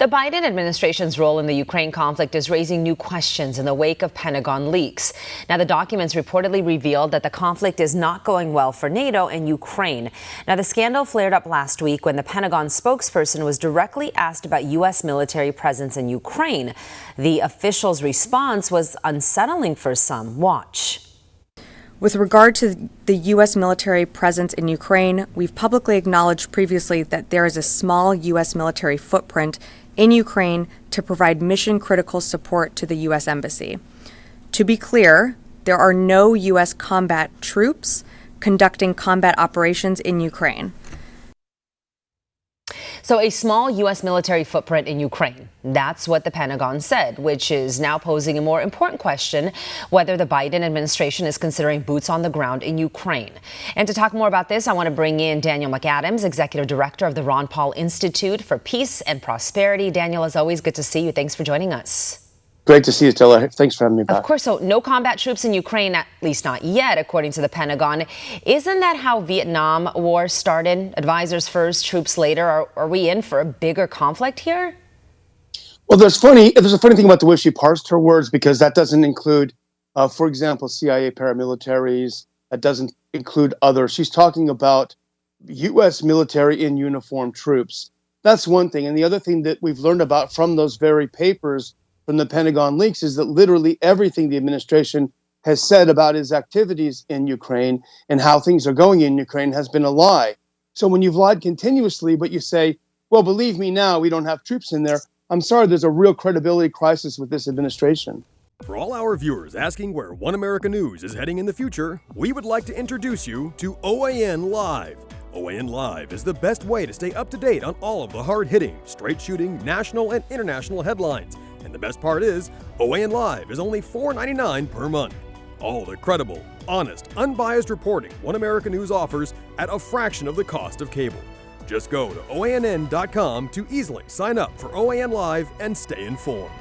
The Biden administration's role in the Ukraine conflict is raising new questions in the wake of Pentagon leaks. Now, the documents reportedly revealed that the conflict is not going well for NATO and Ukraine. Now, the scandal flared up last week when the Pentagon spokesperson was directly asked about U.S. military presence in Ukraine. The official's response was unsettling for some. Watch. With regard to the U.S. military presence in Ukraine, we've publicly acknowledged previously that there is a small U.S. military footprint in Ukraine to provide mission-critical support to the U.S. Embassy. To be clear, there are no U.S. combat troops conducting combat operations in Ukraine. So a small U.S. military footprint in Ukraine. That's what the Pentagon said, which is now posing a more important question, whether the Biden administration is considering boots on the ground in Ukraine. And to talk more about this, I want to bring in Daniel McAdams, Executive Director of the Ron Paul Institute for Peace and Prosperity. Daniel, as always, good to see you. Thanks for joining us. Great to see you, Stella. Thanks for having me back. Of course. So no combat troops in Ukraine, at least not yet, according to the Pentagon. Isn't that how Vietnam War started? Advisors first, troops later. Are we in for a bigger conflict here? Well, there's a funny thing about the way she parsed her words, because that doesn't include, for example, CIA paramilitaries. That doesn't include others. She's talking about U.S. military in uniform troops. That's one thing. And the other thing that we've learned about from those very papers from the Pentagon leaks is that literally everything the administration has said about his activities in Ukraine and how things are going in Ukraine has been a lie. So when you've lied continuously, but you say, well, believe me now, we don't have troops in there, I'm sorry, there's a real credibility crisis with this administration. For all our viewers asking where One America News is heading in the future, we would like to introduce you to OAN Live. OAN Live is the best way to stay up to date on all of the hard-hitting, straight-shooting, national and international headlines. And the best part is, OAN Live is only $4.99 per month. All the credible, honest, unbiased reporting One America News offers at a fraction of the cost of cable. Just go to OANN.com to easily sign up for OAN Live and stay informed.